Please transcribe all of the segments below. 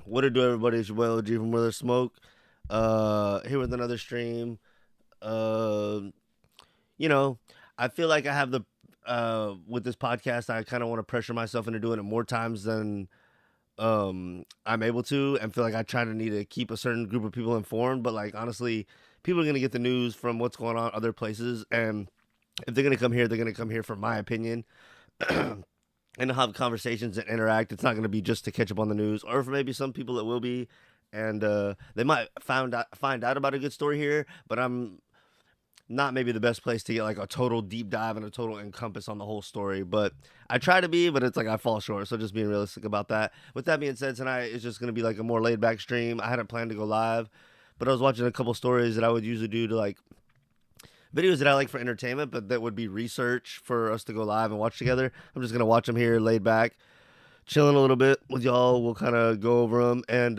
What it do, everybody? It's your boy OG from Where There's Smoke. Here with another stream. Uh, I feel like I have with this podcast, I kind of want to pressure myself into doing it more times than I'm able to, and feel like I try to need to keep a certain group of people informed. But like honestly, people are gonna get the news from what's going on other places, and if they're gonna come here, they're gonna come here for my opinion. And have conversations and interact. It's not going to be just to catch up on the news, or for maybe some people it will be, and they might find out about a good story here. But I'm not maybe the best place to get like a total deep dive and a total encompass on the whole story. But I try to be, but it's like I fall short. So just being realistic about that. With that being said, tonight is just going to be like a more laid back stream. I hadn't planned to go live, but I was watching a couple stories that I would usually do to like videos that I like for entertainment, but that would be research for us to go live and watch together. I'm just going to watch them here laid back, chilling a little bit with y'all. We'll kind of go over them and,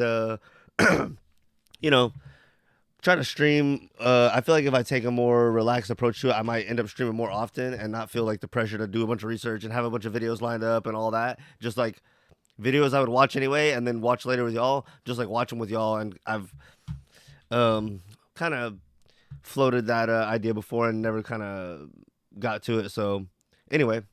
try to stream. I feel like if I take a more relaxed approach to it, I might end up streaming more often and not feel like the pressure to do a bunch of research and have a bunch of videos lined up and all that. Just like videos I would watch anyway and then watch later with y'all, just like watch them with y'all. And I've kind of floated that idea before and never kind of got to it. So anyway,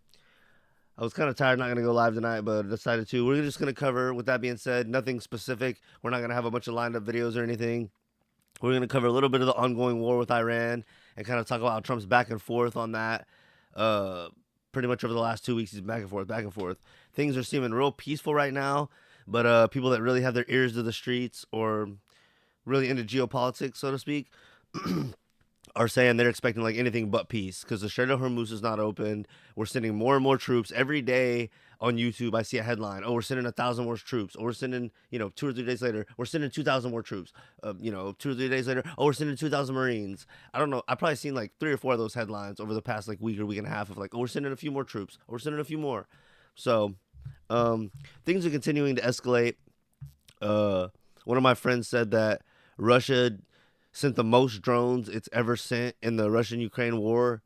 I was kind of tired, not going to go live tonight, but decided to. We're just going to cover, with that being said, nothing specific. We're not going to have a bunch of lined up videos or anything. We're going to cover a little bit of the ongoing war with Iran and kind of talk about how Trump's back and forth on that. Pretty much over the last 2 weeks, he's back and forth, back and forth. Things are seeming real peaceful right now, but people that really have their ears to the streets or really into geopolitics, so to speak, are saying they're expecting like anything but peace because the Strait of Hormuz is not opened. We're sending more and more troops every day. On YouTube, I see a headline: "Oh, we're sending 1,000 more troops." Or we're sending, 2 or 3 days later, we're sending 2,000 more troops. 2 or 3 days later, oh, we're sending 2,000 Marines. I don't know. I've probably seen like 3 or 4 of those headlines over the past like week or week and a half of like, oh, we're sending a few more troops. Or we're sending a few more. So things are continuing to escalate. One of my friends said that Russia sent the most drones it's ever sent in the Russian-Ukraine war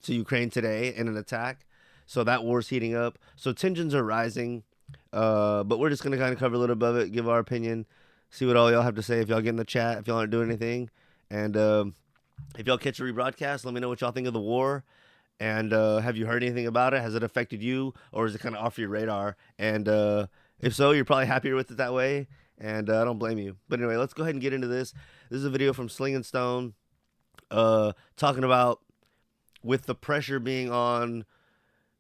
to Ukraine today in an attack. So that war's heating up. So tensions are rising. But we're just going to kind of cover a little bit of it, give our opinion, see what all y'all have to say. If y'all get in the chat, if y'all aren't doing anything. And if y'all catch a rebroadcast, let me know what y'all think of the war. And have you heard anything about it? Has it affected you? Or is it kind of off your radar? And if so, you're probably happier with it that way. And I don't blame you. But anyway, let's go ahead and get into this. This is a video from Sling and Stone talking about with the pressure being on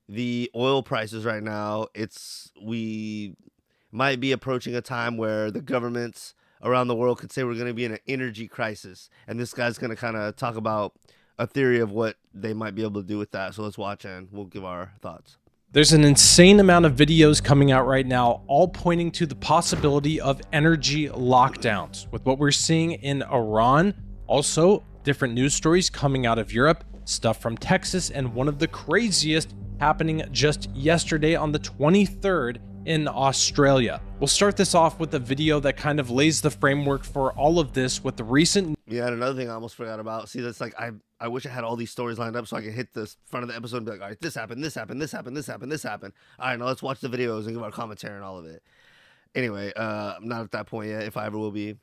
the oil prices right now, we might be approaching a time where the governments around the world could say we're going to be in an energy crisis. And this guy's going to kind of talk about a theory of what they might be able to do with that. So let's watch and we'll give our thoughts. There's an insane amount of videos coming out right now, all pointing to the possibility of energy lockdowns. With what we're seeing in Iran, also different news stories coming out of Europe, stuff from Texas, and one of the craziest happening just yesterday on the 23rd in Australia. We'll start this off with a video that kind of lays the framework for all of this with the recent. Yeah, and another thing I almost forgot about. See, that's like I wish I had all these stories lined up so I could hit the front of the episode and be like, all right, this happened, this happened, this happened, this happened, this happened. All right, now let's watch the videos and give our commentary on all of it. Anyway, I'm not at that point yet, if I ever will be.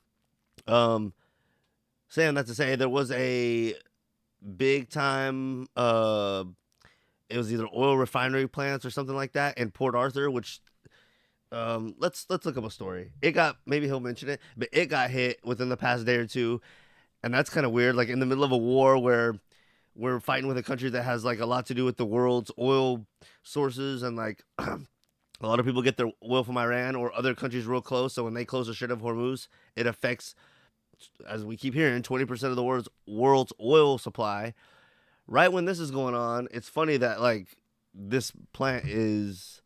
Saying that to say, there was a big time it was either oil refinery plants or something like that in Port Arthur, which let's look up a story. It got, maybe he'll mention it, but it got hit within the past day or two. And that's kind of weird, like in the middle of a war where we're fighting with a country that has like a lot to do with the world's oil sources, and like a lot of people get their oil from Iran or other countries real close. So when they close the Strait of Hormuz, it affects, as we keep hearing, 20% of the world's oil supply. Right when this is going on, it's funny that like this plant is,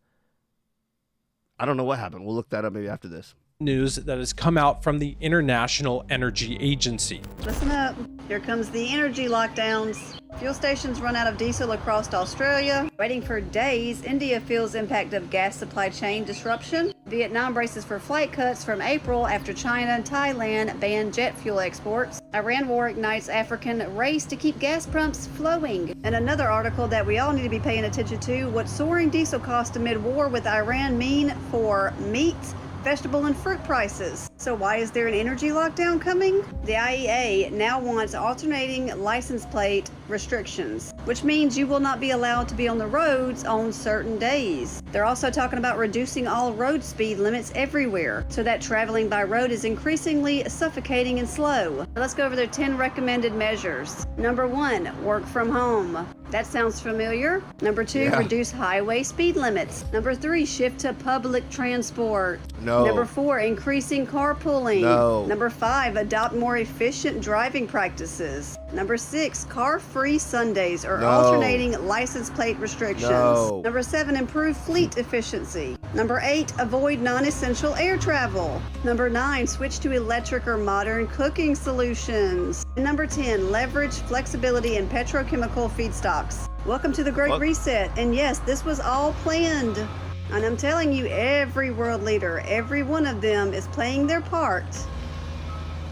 I don't know what happened. We'll look that up maybe after this. News that has come out from the International Energy Agency. Listen up. Here comes the energy lockdowns. Fuel stations run out of diesel across Australia. Waiting for days, India feels impact of gas supply chain disruption. Vietnam braces for flight cuts from April after China and Thailand ban jet fuel exports. Iran war ignites African race to keep gas pumps flowing. And another article that we all need to be paying attention to: what soaring diesel costs amid war with Iran mean for meat, vegetable and fruit prices. So why is there an energy lockdown coming? The IEA now wants alternating license plate restrictions, which means you will not be allowed to be on the roads on certain days. They're also talking about reducing all road speed limits everywhere, so that traveling by road is increasingly suffocating and slow. Let's go over their 10 recommended measures. Number 1, work from home. That sounds familiar. Number 2, reduce highway speed limits. Number 3, shift to public transport. No. Number 4, increasing carpooling. No. Number 5, adopt more efficient driving practices. Number 6, car-free Sundays or alternating license plate restrictions. No. Number 7, improve fleet efficiency. Number 8, avoid non-essential air travel. Number 9, switch to electric or modern cooking solutions. And number 10, leverage flexibility in petrochemical feedstocks. Welcome to the Great Reset. And yes, this was all planned. And I'm telling you, every world leader, every one of them is playing their part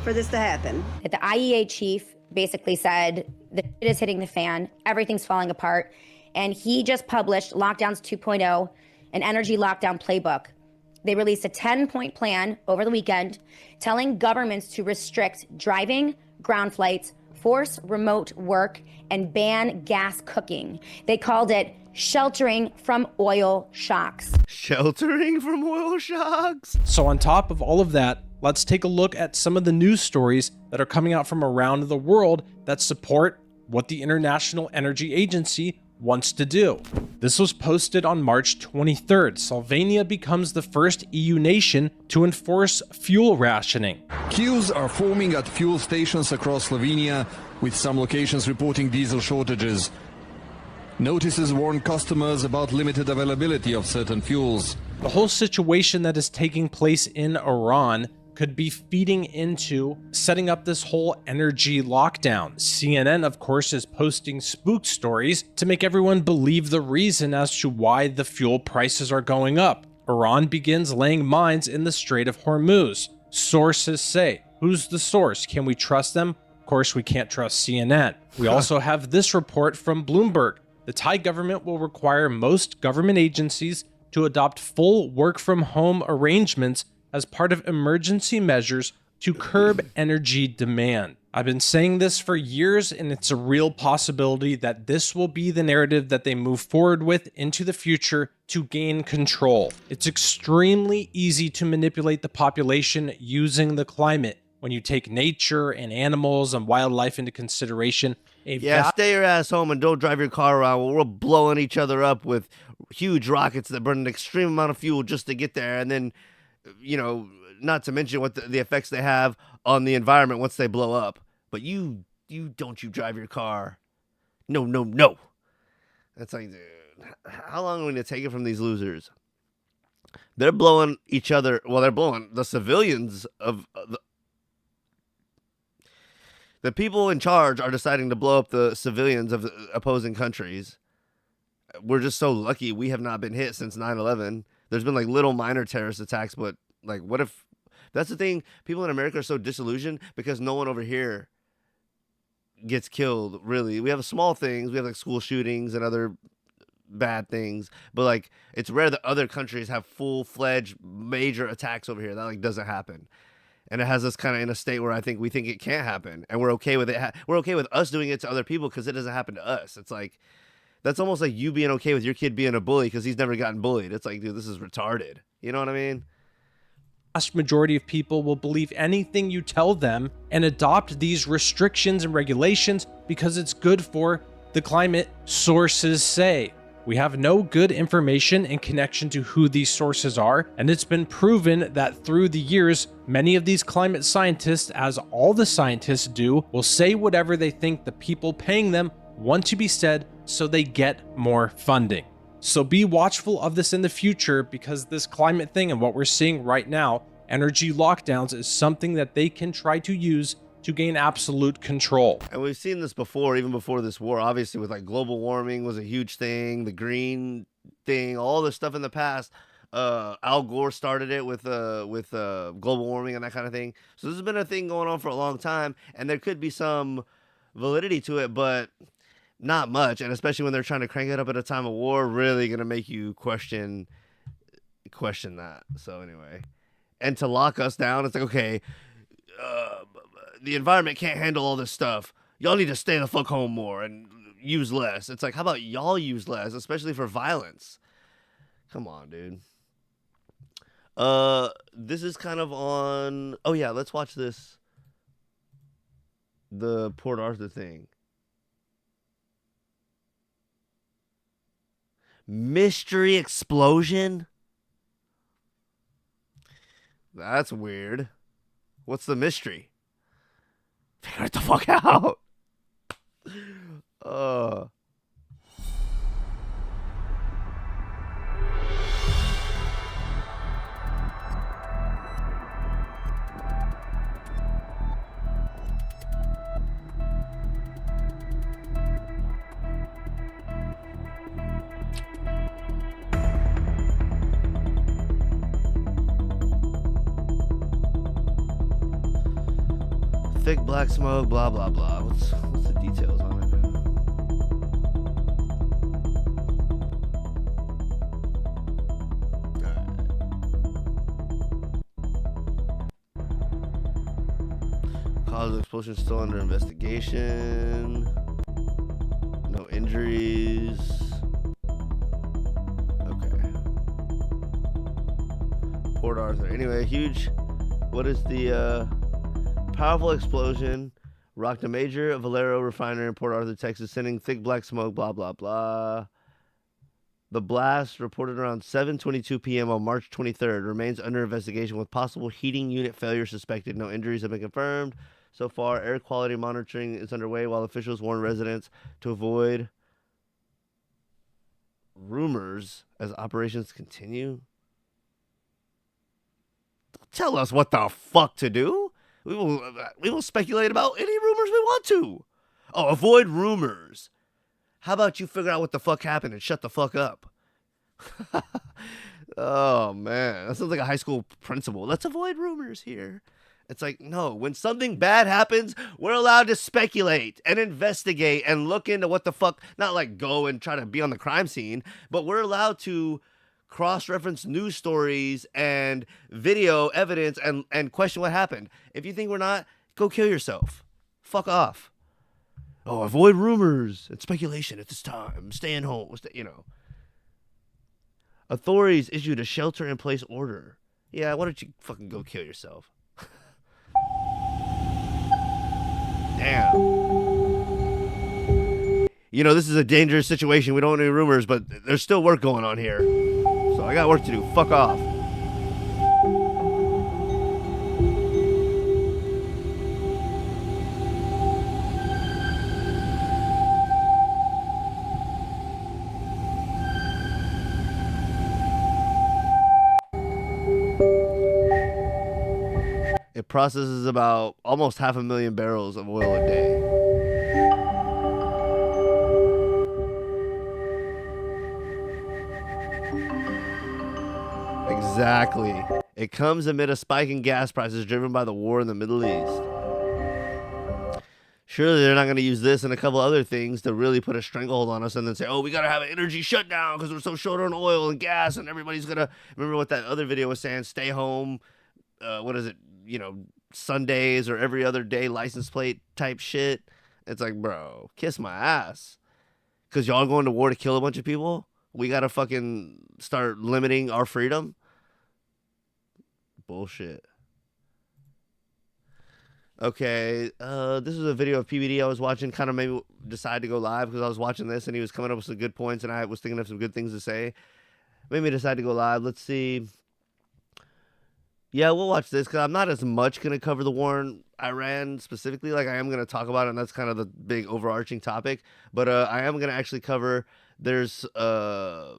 for this to happen. The IEA chief basically said the shit is hitting the fan, everything's falling apart, and he just published Lockdowns 2.0, an energy lockdown playbook. They released a 10-point plan over the weekend telling governments to restrict driving, ground flights, force remote work, and ban gas cooking. They called it sheltering from oil shocks. Sheltering from oil shocks? So on top of all of that, let's take a look at some of the news stories that are coming out from around the world that support what the International Energy Agency wants to do. This was posted on March 23rd. Slovenia becomes the first EU nation to enforce fuel rationing. Queues are forming at fuel stations across Slovenia, with some locations reporting diesel shortages. Notices warn customers about limited availability of certain fuels. The whole situation that is taking place in Iran could be feeding into setting up this whole energy lockdown. CNN, of course, is posting spook stories to make everyone believe the reason as to why the fuel prices are going up. Iran begins laying mines in the Strait of Hormuz. Sources say. Who's the source? Can we trust them? Of course, we can't trust CNN. We also have this report from Bloomberg. The Thai government will require most government agencies to adopt full work-from-home arrangements as part of emergency measures to curb energy demand. I've been saying this for years, and it's a real possibility that this will be the narrative that they move forward with into the future to gain control. It's extremely easy to manipulate the population using the climate when you take nature and animals and wildlife into consideration. Stay your ass home and don't drive your car around while we're blowing each other up with huge rockets that burn an extreme amount of fuel just to get there, and then, you know, not to mention what the effects they have on the environment once they blow up. But you drive your car. No. That's like, dude, how long are we going to take it from these losers? They're blowing each other. Well, they're blowing the civilians of the people in charge are deciding to blow up the civilians of the opposing countries. We're just so lucky we have not been hit since 9/11. There's been like little minor terrorist attacks, but like, what if that's the thing? People in America are so disillusioned because no one over here gets killed. Really, we have small things. We have like school shootings and other bad things, but like, it's rare that other countries have full-fledged major attacks over here. That like doesn't happen. And it has us kind of in a state where we think it can't happen, and we're okay with it. We're okay with us doing it to other people because it doesn't happen to us. It's like, that's almost like you being okay with your kid being a bully because he's never gotten bullied. It's like, dude, this is retarded. You know what I mean? Vast majority of people will believe anything you tell them and adopt these restrictions and regulations because it's good for the climate, sources say. We have no good information in connection to who these sources are, and it's been proven that through the years, many of these climate scientists, as all the scientists do, will say whatever they think the people paying them want to be said so they get more funding. So be watchful of this in the future, because this climate thing and what we're seeing right now, energy lockdowns, is something that they can try to use to gain absolute control. And we've seen this before, even before this war, obviously, with like global warming was a huge thing, the green thing, all this stuff in the past. Al Gore started it with global warming and that kind of thing. So this has been a thing going on for a long time, and there could be some validity to it, but not much. And especially when they're trying to crank it up at a time of war, really going to make you question that. So anyway, and to lock us down. It's like, okay, the environment can't handle all this stuff. Y'all need to stay the fuck home more and use less. It's like, how about y'all use less, especially for violence? Come on, dude. This is kind of on. Oh yeah, let's watch this. The Port Arthur thing. Mystery explosion? That's weird. What's the mystery? Figure it the fuck out. Thick black smoke, blah blah blah. What's the details on it? Cause of explosion still under investigation. No injuries. Okay. Port Arthur. Anyway, huge. What is the powerful explosion rocked a major Valero refinery in Port Arthur, Texas, sending thick black smoke, blah, blah, blah. The blast, reported around 7:22 p.m. on March 23rd, remains under investigation with possible heating unit failure suspected. No injuries have been confirmed. So far, air quality monitoring is underway while officials warn residents to avoid rumors as operations continue. Tell us what the fuck to do. We will speculate about any rumors we want to. Oh, avoid rumors. How about you figure out what the fuck happened and shut the fuck up? Oh, man. That sounds like a high school principal. Let's avoid rumors here. It's like, no, when something bad happens, we're allowed to speculate and investigate and look into what the fuck, not like go and try to be on the crime scene, but we're allowed to cross-reference news stories and video evidence and question what happened. If you think we're not, go kill yourself. Fuck off. Oh, avoid rumors and speculation at this time. Staying home, Authorities issued a shelter-in-place order. Yeah, why don't you fucking go kill yourself? Damn. You know, this is a dangerous situation. We don't want any rumors, but there's still work going on here. So I got work to do. Fuck off. It processes about almost 500,000 barrels of oil a day. Exactly. It comes amid a spike in gas prices driven by the war in the Middle East. Surely they're not going to use this and a couple other things to really put a stranglehold on us and then say, oh, we got to have an energy shutdown because we're so short on oil and gas and everybody's going to... Remember what that other video was saying? Stay home. What is it? You know, Sundays or every other day license plate type shit. It's like, bro, kiss my ass. Because y'all going to war to kill a bunch of people? We got to fucking start limiting our freedom? Bullshit. Okay, this is a video of PBD I was watching. Kind of made me decide to go live because I was watching this and he was coming up with some good points and I was thinking of some good things to say. Made me decide to go live. Let's see. Yeah, we'll watch this because I'm not as much going to cover the war in Iran specifically. Like I am going to talk about it, and that's kind of the big overarching topic. But I am going to actually cover, there's a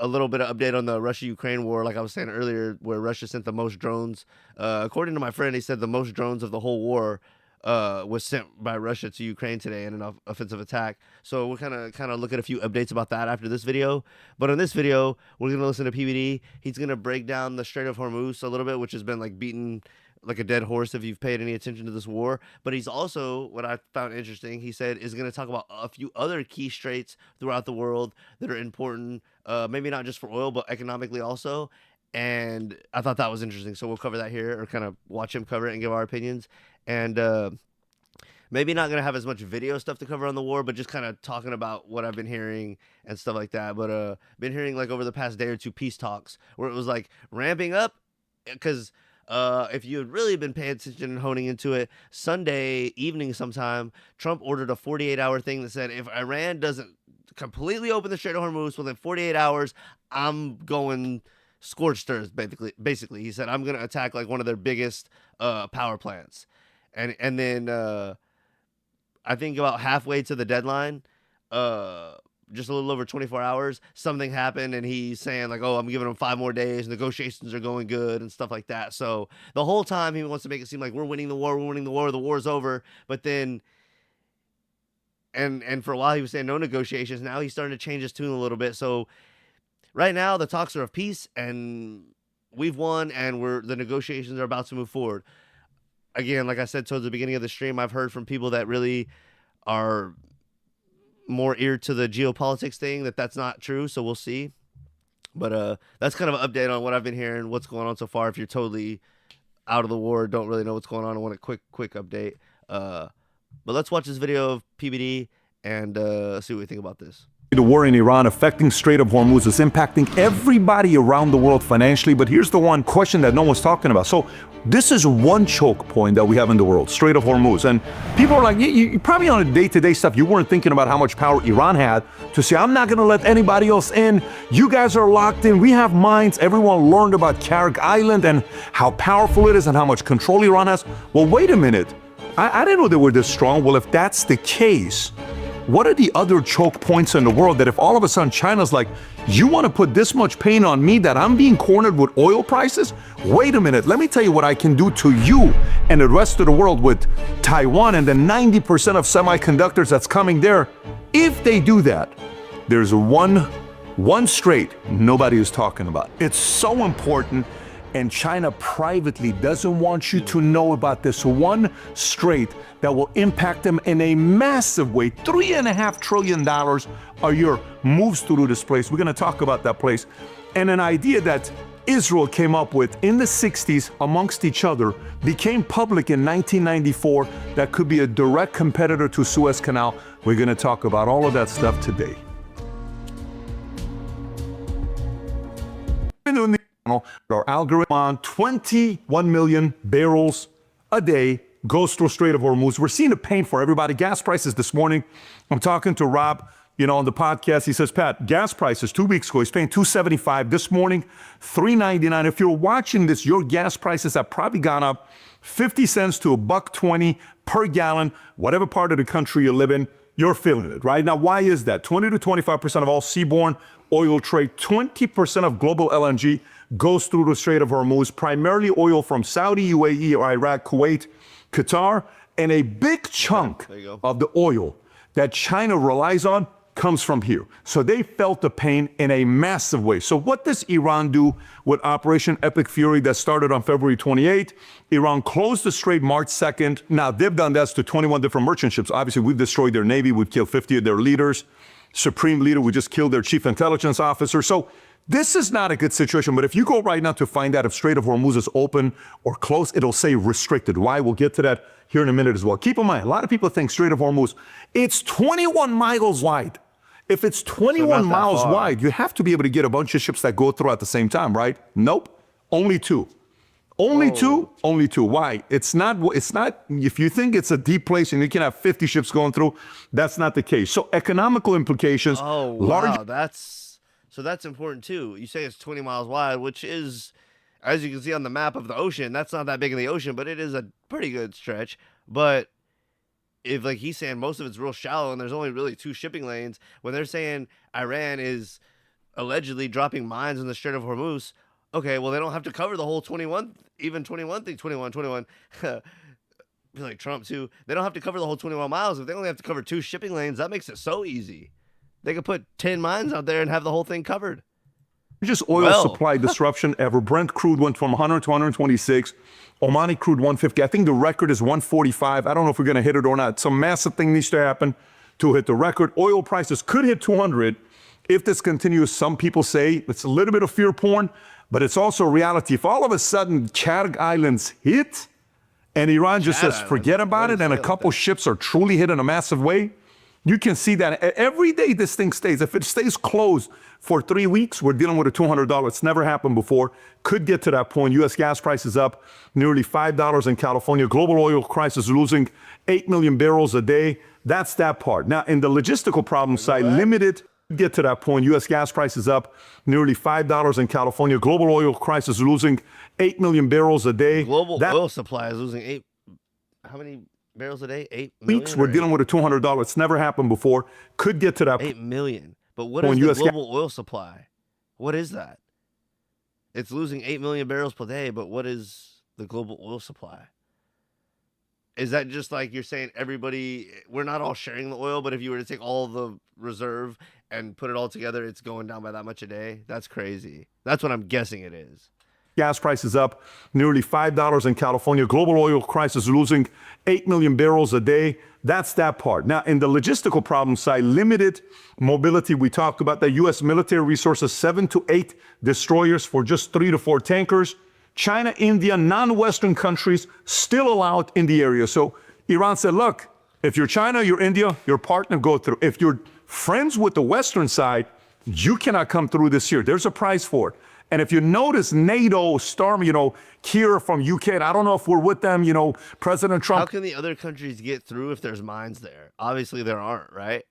little bit of update on the Russia-Ukraine war, like I was saying earlier, where Russia sent the most drones. According to my friend, he said the most drones of the whole war was sent by Russia to Ukraine today in an offensive attack. So we're kind of look at a few updates about that after this video. But in this video, we're going to listen to PBD. He's going to break down the Strait of Hormuz a little bit, which has been like beaten like a dead horse if you've paid any attention to this war. But he's also, what I found interesting, he said, is going to talk about a few other key straits throughout the world that are important, maybe not just for oil, but economically also. And I thought that was interesting. So we'll cover that here, or kind of watch him cover it and give our opinions. And maybe not going to have as much video stuff to cover on the war, but just kind of talking about what I've been hearing and stuff like that. But been hearing like over the past day or two peace talks where it was like ramping up, because if you had really been paying attention and honing into it, Sunday evening sometime, Trump ordered a 48-hour thing that said if Iran doesn't completely open the Strait of Hormuz within 48 hours, I'm going scorched earth. Basically, he said I'm going to attack like one of their biggest power plants, and then I think about halfway to the deadline, just a little over 24 hours, something happened, and he's saying like, oh, I'm giving him 5 more days, negotiations are going good and stuff like that. So the whole time he wants to make it seem like we're winning the war, the war's over. But then, and for a while he was saying no negotiations. Now he's starting to change his tune a little bit. So right now the talks are of peace, and we've won, and the negotiations are about to move forward. Again, like I said towards the beginning of the stream, I've heard from people that really are more ear to the geopolitics thing that's not true, so we'll see. But that's kind of an update on what I've been hearing, what's going on so far. If you're totally out of the war, don't really know what's going on, I want a quick update. But let's watch this video of PBD and see what we think about this. The war in Iran affecting Strait of Hormuz is impacting everybody around the world financially, but here's the one question that no one's talking about. So this is one choke point that we have in the world, Strait of Hormuz. And people are like, you probably on a day-to-day stuff, you weren't thinking about how much power Iran had to say, I'm not going to let anybody else in. You guys are locked in. We have mines. Everyone learned about Karg Island and how powerful it is and how much control Iran has. Well, wait a minute. I didn't know they were this strong. Well, if that's the case, what are the other choke points in the world that if all of a sudden China's like, you want to put this much pain on me that I'm being cornered with oil prices? Wait a minute, let me tell you what I can do to you and the rest of the world with Taiwan and the 90% of semiconductors that's coming there. If they do that, there's one strait nobody is talking about. It's so important, and China privately doesn't want you to know about this one strait that will impact them in a massive way. $3.5 trillion a year moves through this place. We're gonna talk about that place. And an idea that Israel came up with in the 60s amongst each other became public in 1994 that could be a direct competitor to Suez Canal. We're gonna talk about all of that stuff today. Our algorithm on 21 million barrels a day goes through Strait of Hormuz. We're seeing the pain for everybody. Gas prices this morning, I'm talking to Rob, on the podcast. He says, Pat, gas prices 2 weeks ago, he's paying $2.75. This morning, $3.99. If you're watching this, your gas prices have probably gone up 50 cents to $1.20 per gallon. Whatever part of the country you live in, you're feeling it, right? Now, why is that? 20 to 25% of all seaborne oil trade, 20% of global LNG goes through the Strait of Hormuz, primarily oil from Saudi, UAE, or Iraq, Kuwait, Qatar, and a big chunk of the oil that China relies on comes from here. So they felt the pain in a massive way. So what does Iran do with Operation Epic Fury that started on February 28th? Iran closed the strait March 2nd. Now, they've done that to 21 different merchant ships. Obviously, we've destroyed their navy. We've killed 50 of their leaders. Supreme leader, we just killed their chief intelligence officer. So this is not a good situation, but if you go right now to find out if Strait of Hormuz is open or closed, it'll say restricted. Why? We'll get to that here in a minute as well. Keep in mind, a lot of people think Strait of Hormuz, it's 21 miles wide. If it's 21 miles wide, you have to be able to get a bunch of ships that go through at the same time, right? Nope, only 2. Only two? Only 2. Why? It's not, if you think it's a deep place and you can have 50 ships going through, that's not the case. So economical implications. Oh, wow, that's important too. You say it's 20 miles wide, which is, as you can see on the map of the ocean, that's not that big in the ocean, but it is a pretty good stretch. But if, like he's saying, most of it's real shallow and there's only really 2 shipping lanes, when they're saying Iran is allegedly dropping mines in the Strait of Hormuz, okay, well, they don't have to cover the whole 21 thing, like Trump too. They don't have to cover the whole 21 miles. If they only have to cover 2 shipping lanes, that makes it so easy. They could put 10 mines out there and have the whole thing covered. Just oil supply disruption ever. Brent crude went from 100 to 126. Omani crude 150. I think the record is 145. I don't know if we're going to hit it or not. Some massive thing needs to happen to hit the record. Oil prices could hit 200 if this continues. Some people say it's a little bit of fear porn, but it's also reality. If all of a sudden Chad Islands hit and Iran just says, forget about it, and a couple ships are truly hit in a massive way, you can see that every day this thing stays. If it stays closed for 3 weeks, we're dealing with a $200. It's never happened before. Could get to that point. U.S. gas prices up nearly $5 in California. Global oil crisis losing 8 million barrels a day. That's that part. Now, in the logistical problem side, limited, get to that point. U.S. gas prices up nearly $5 in California. Global oil crisis losing 8 million barrels a day. Global oil supply is losing how many barrels a day? 8 million? Weeks, we're dealing with a $200. It's never happened before. Could get to that 8 million. But what is the global oil supply? What is that? It's losing 8 million barrels per day, but what is the global oil supply? Is that just like you're saying we're not all sharing the oil, but if you were to take all the reserve and put it all together, it's going down by that much a day? That's crazy. That's what I'm guessing it is. Gas prices up nearly $5 in California. Global oil crisis losing 8 million barrels a day. That's that part. Now, in the logistical problem side, limited mobility. We talked about the U.S. military resources, 7 to 8 destroyers for just 3 to 4 tankers. China, India, non-Western countries still allowed in the area. So Iran said, look, if you're China, you're India, your partner, go through. If you're friends with the Western side, you cannot come through this year. There's a price for it. And if you notice, NATO storm, Kier from UK, and I don't know if we're with them, President Trump. How can the other countries get through if there's mines there? Obviously there aren't, right?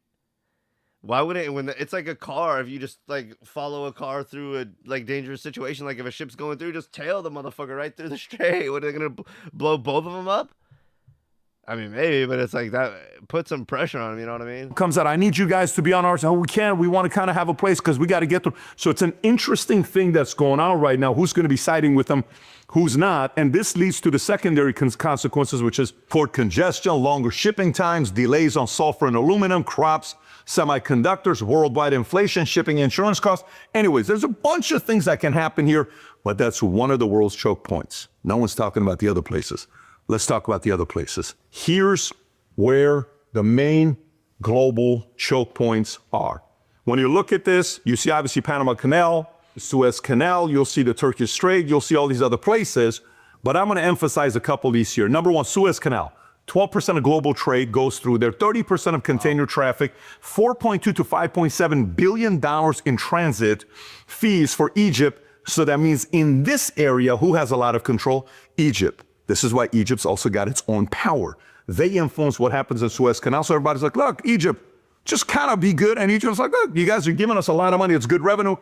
Why would it, it's like a car, if you just follow a car through a dangerous situation, like if a ship's going through, just tail the motherfucker right through the strait. What, are they going to blow both of them up? I mean, maybe, but it's like that, put some pressure on them, you know what I mean? Comes out, I need you guys to be on ours. Oh, we can't. We want to kind of have a place because we got to get through. So it's an interesting thing that's going on right now. Who's going to be siding with them, who's not? And this leads to the secondary consequences, which is port congestion, longer shipping times, delays on sulfur and aluminum, crops, semiconductors, worldwide inflation, shipping, insurance costs. Anyways, there's a bunch of things that can happen here, but that's one of the world's choke points. No one's talking about the other places. Let's talk about the other places. Here's where the main global choke points are. When you look at this, you see obviously Panama Canal, Suez Canal, you'll see the Turkish Strait, you'll see all these other places, but I'm going to emphasize a couple of these here. Number one, Suez Canal. 12% of global trade goes through there, 30% of container traffic, $4.2 to $5.7 billion in transit fees for Egypt. So that means in this area, who has a lot of control? Egypt. This is why Egypt's also got its own power. They influence what happens in Suez Canal. So everybody's like, look, Egypt, just kind of be good. And Egypt's like, look, you guys are giving us a lot of money. It's good revenue.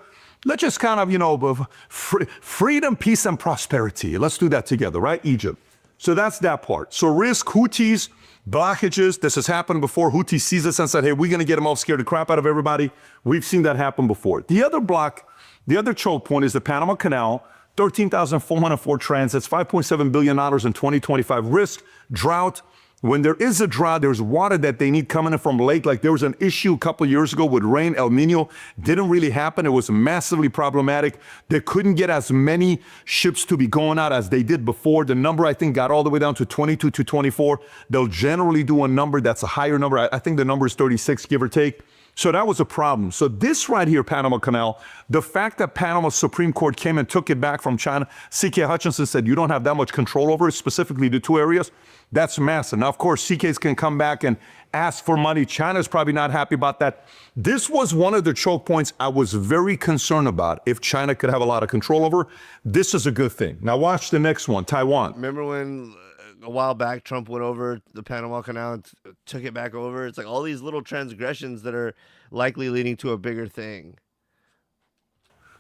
Let's just kind of, freedom, peace, and prosperity. Let's do that together, right? Egypt. So that's that part. So risk, Houthis, blockages. This has happened before. Houthis sees this and said, hey, we're going to get them all scared the crap out of everybody. We've seen that happen before. The other choke point is the Panama Canal. 13,404 transits, $5.7 billion in 2025. Risk, drought. When there is a drought, there's water that they need coming in from lake. Like there was an issue a couple of years ago with rain, El Nino. Didn't really happen. It was massively problematic. They couldn't get as many ships to be going out as they did before. The number, I think, got all the way down to 22 to 24. They'll generally do a number that's a higher number. I think the number is 36, give or take. So that was a problem. So this right here, Panama Canal, the fact that Panama Supreme Court came and took it back from China, C.K. Hutchinson said you don't have that much control over it, specifically the two areas. That's massive. Now, of course, CKs can come back and ask for money. China's probably not happy about that. This was one of the choke points I was very concerned about. If China could have a lot of control over, this is a good thing. Now watch the next one, Taiwan. Remember when a while back Trump went over the Panama Canal and took it back over? It's like all these little transgressions that are likely leading to a bigger thing.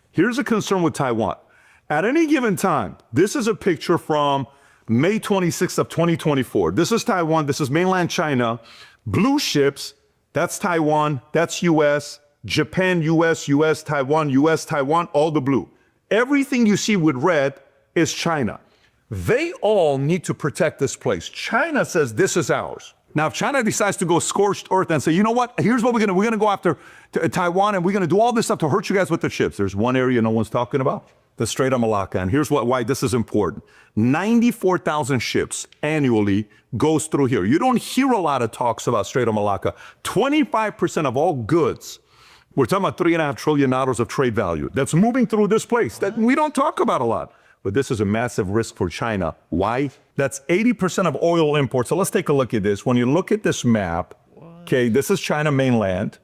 Here's a concern with Taiwan. At any given time, this is a picture from May 26th of 2024. This is Taiwan. This is mainland China. Blue ships, that's Taiwan, that's US, Japan, US, Taiwan, all the blue. Everything you see with red is China. They all need to protect this place. China says this is ours. Now, if China decides to go scorched earth and say, you know what, here's what we're going to go after Taiwan, and we're going to do all this stuff to hurt you guys with the ships. There's one area no one's talking about, the Strait of Malacca. And here's why this is important. 94,000 ships annually goes through here. You don't hear a lot of talks about Strait of Malacca. 25% of all goods We're talking about $3.5 trillion of trade value that's moving through this place that we don't talk about a lot. But this is a massive risk for China. Why? That's 80% of oil imports. So let's take a look at this. When you look at this map, okay, this is China mainland.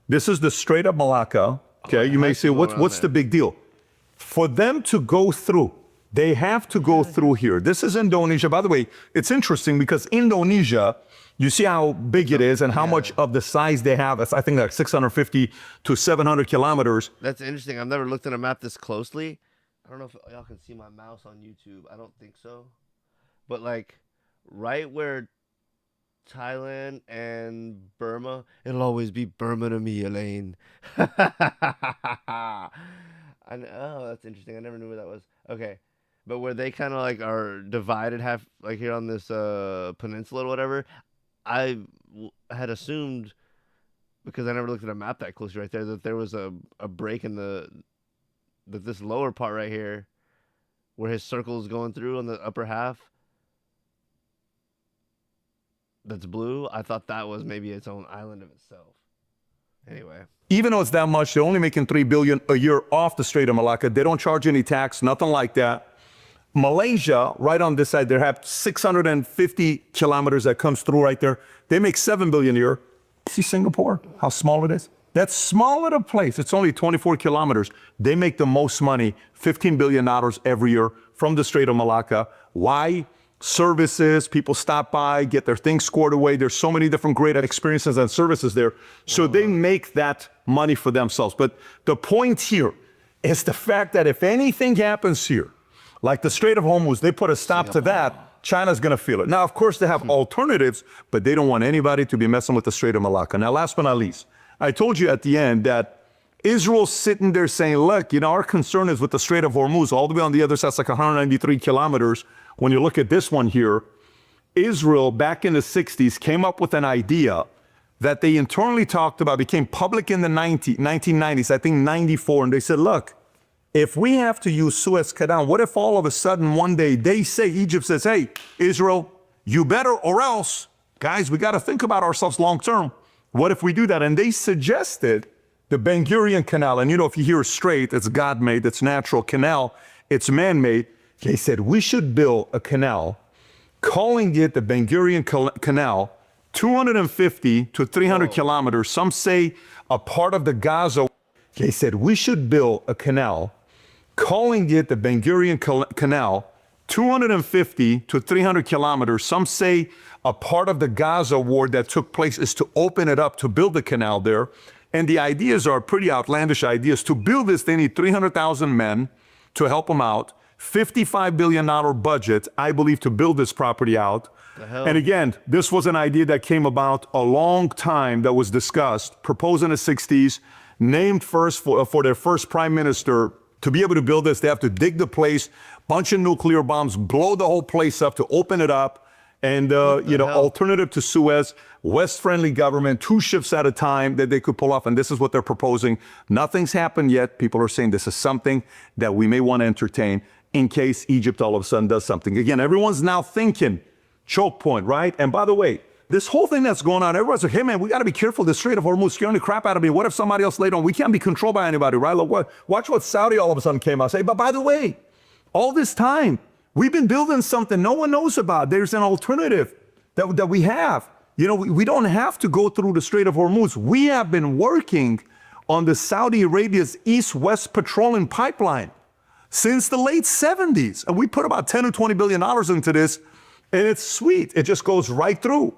This is the Strait of Malacca. Okay, you may say, what's the big deal? For them to go through, they have to go through here. This is Indonesia. By the way, it's interesting because Indonesia, you see how big it is and how much of the size they have. It's, I think, like 650 to 700 kilometers. That's interesting. I've never looked at a map this closely. I don't know if y'all can see my mouse on YouTube. I don't think so. But like right where Thailand and Burma, it'll always be Burma to me, Elaine. I know, oh, that's interesting. I never knew where that was. Okay. But where they kind of like are divided half, like here on this peninsula or whatever, had assumed, because I never looked at a map that closely right there, that there was a break in that this lower part right here, where his circle is going through on the upper half, that's blue. I thought that was maybe its own island of itself. Anyway. Even though it's that much, they're only making $3 billion a year off the Strait of Malacca. They don't charge any tax, nothing like that. Malaysia, right on this side, they have 650 kilometers that comes through right there. They make $7 billion a year. See Singapore, how small it is? That small little place, it's only 24 kilometers. They make the most money, $15 billion every year from the Strait of Malacca. Why? Services, people stop by, get their things scored away. There's so many different great experiences and services there. So they make that money for themselves. But the point here is the fact that if anything happens here, like the Strait of Hormuz, they put a stop to that, China's going to feel it. Now, of course, they have alternatives, but they don't want anybody to be messing with the Strait of Malacca. Now, last but not least, I told you at the end that Israel's sitting there saying, look, you know, our concern is with the Strait of Hormuz, all the way on the other side, it's like 193 kilometers. When you look at this one here, Israel back in the 60s came up with an idea that they internally talked about, became public in the 1990s, I think 94, and they said, look, if we have to use Suez Canal, what if all of a sudden one day they say, Egypt says, hey, Israel, you better or else, guys, we got to think about ourselves long term. What if we do that? And they suggested the Ben Gurion Canal. And you know, if you hear strait, it's God-made, it's natural. Canal, it's man-made. They said we should build a canal, calling it the Ben Gurion Canal, 250 to 300 kilometers. Some say a part of the Gaza. They said we should build a canal, calling it the Ben Gurion Canal, 250 to 300 kilometers. Some say a part of the Gaza war that took place is to open it up to build the canal there. And the ideas are pretty outlandish ideas. To build this, they need 300,000 men to help them out. $55 billion budget, I believe, to build this property out. And again, this was an idea that came about a long time that was discussed, proposed in the 60s, named first for their first prime minister. To be able to build this, they have to dig the place, bunch of nuclear bombs, blow the whole place up to open it up. And, you know, alternative to Suez, West-friendly government, 2 ships at a time that they could pull off. And this is what they're proposing. Nothing's happened yet. People are saying this is something that we may want to entertain in case Egypt all of a sudden does something. Again, everyone's now thinking choke point, right? And by the way, this whole thing that's going on, everyone's like, hey, man, we got to be careful. The Strait of Hormuz scaring the crap out of me. What if somebody else later on? We can't be controlled by anybody, right? Look, watch what Saudi all of a sudden came out and say, but by the way, all this time, we've been building something no one knows about. There's an alternative that we have. You know, we don't have to go through the Strait of Hormuz. We have been working on the Saudi Arabia's East-West petroleum pipeline since the late 70s. And we put about 10 or $20 billion into this, and it's sweet. It just goes right through.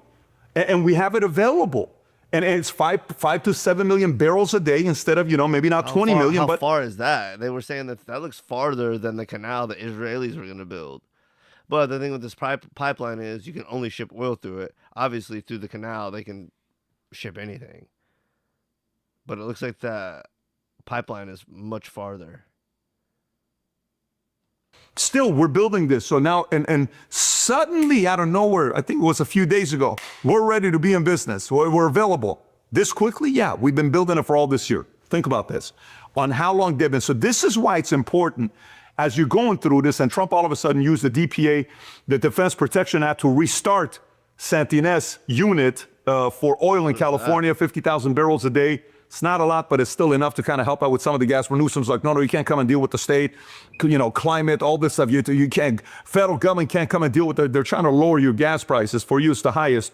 And we have it available. And it's 5 to 7 million barrels a day instead of, you know, maybe not 20 million. How far is that? They were saying that looks farther than the canal the Israelis were going to build. But the thing with this pipeline is you can only ship oil through it. Obviously, through the canal, they can ship anything. But it looks like the pipeline is much farther. Still, we're building this. So now, and suddenly out of nowhere, I think it was a few days ago, we're ready to be in business. We're available. This quickly? Yeah, we've been building it for all this year. Think about this. On how long they've been. So this is why it's important as you're going through this, and Trump all of a sudden used the DPA, the Defense Production Act, to restart Santinez unit for oil in California, 50,000 barrels a day. It's not a lot, but it's still enough to kind of help out with some of the gas. Newsom's like, no, you can't come and deal with the state, climate, all this stuff. You can't, federal government can't come and deal with it. They're trying to lower your gas prices. For you, it's the highest.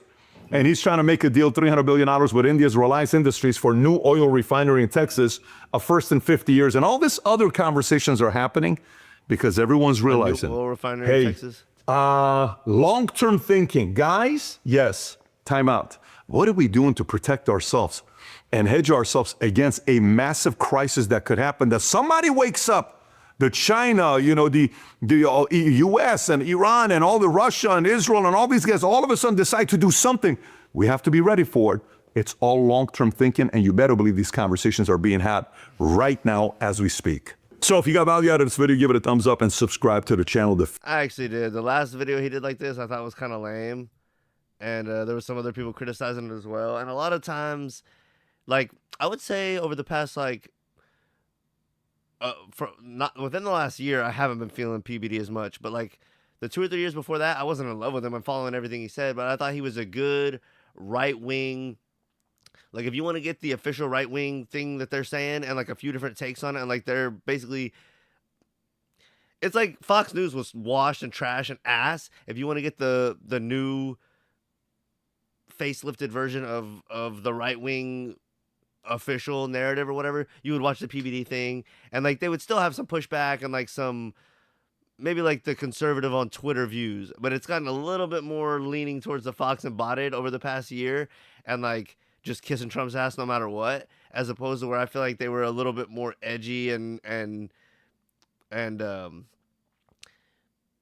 And he's trying to make a deal, $300 billion with India's Reliance Industries for new oil refinery in Texas, a first in 50 years. And all these other conversations are happening because everyone's realizing, oil refinery in Texas? Long-term thinking. Guys, yes, time out. What are we doing to protect ourselves and hedge ourselves against a massive crisis that could happen, that somebody wakes up, the China, the US and Iran and all the Russia and Israel and all these guys all of a sudden decide to do something. We have to be ready for it. It's all long-term thinking, and you better believe these conversations are being had right now as we speak. So if you got value out of this video, give it a thumbs up and subscribe to the channel. I actually did. The last video he did like this, I thought was kind of lame. And there were some other people criticizing it as well. And a lot of times, like, I would say over the past, like, not within the last year, I haven't been feeling PBD as much, but like the 2 or 3 years before that, I wasn't in love with him. I'm following everything he said, but I thought he was a good right wing. Like, if you want to get the official right wing thing that they're saying and like a few different takes on it, and like they're basically, it's like Fox News was washed and trash and ass. If you want to get the new facelifted version of the right wing official narrative or whatever, you would watch the PBD thing, and like they would still have some pushback and like some maybe like the conservative on Twitter views, but it's gotten a little bit more leaning towards the Fox embodied over the past year, and like just kissing Trump's ass no matter what, as opposed to where I feel like they were a little bit more edgy and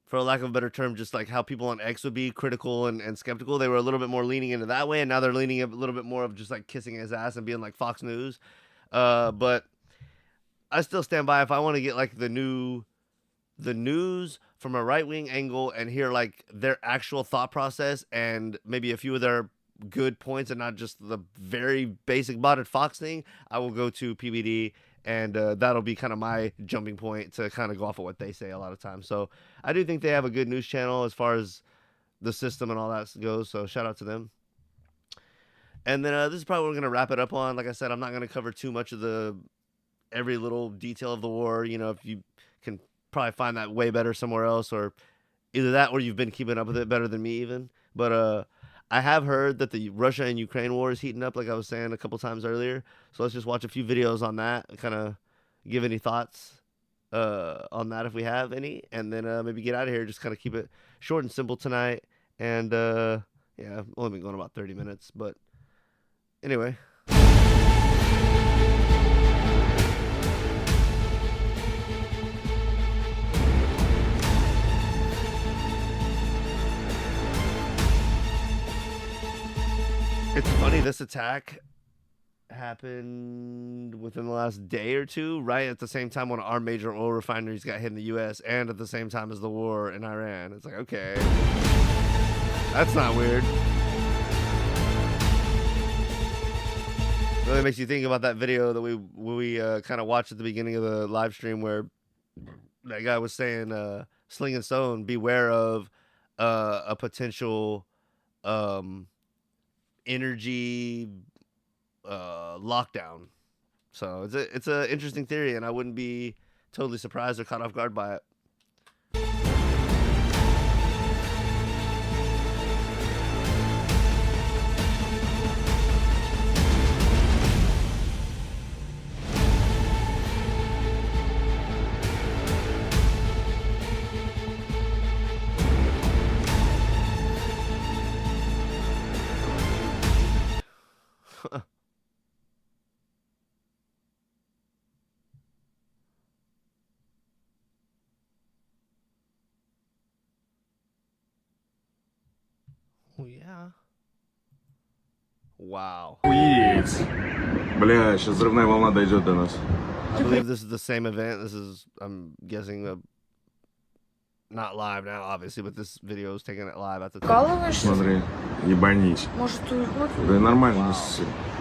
for lack of a better term, just like how people on X would be critical and skeptical. They were a little bit more leaning into that way, and now they're leaning a little bit more of just like kissing his ass and being like Fox News. But I still stand by, if I want to get like the news from a right-wing angle and hear like their actual thought process and maybe a few of their good points and not just the very basic botted Fox thing, I will go to PBD. And that'll be kind of my jumping point to kind of go off of what they say a lot of times. So I do think they have a good news channel as far as the system and all that goes. So shout out to them. And then this is probably what we're going to wrap it up on. Like I said, I'm not going to cover too much of every little detail of the war. If you can probably find that way better somewhere else, or either that or you've been keeping up with it better than me even. But I have heard that the Russia and Ukraine war is heating up, like I was saying a couple times earlier. So let's just watch a few videos on that and kind of give any thoughts on that if we have any. And then maybe get out of here. Just kind of keep it short and simple tonight. And yeah, I've only been going about 30 minutes. But anyway. It's funny, this attack happened within the last day or two, right at the same time when our major oil refineries got hit in the U.S. and at the same time as the war in Iran. It's like, okay, that's not weird. Really makes you think about that video that we kind of watched at the beginning of the live stream where that guy was saying, Sling and Stone, beware of a potential energy lockdown. So it's a interesting theory, and I wouldn't be totally surprised or caught off guard by it. Oh, yeah. Wow. Охуеть. Бля, сейчас взрывная волна дойдет до нас. I believe this is the same event. This is, I'm guessing, not live now, obviously, but this video is taken it live at the time. Смотри, ебанись. Может, уйдет? Да нормально.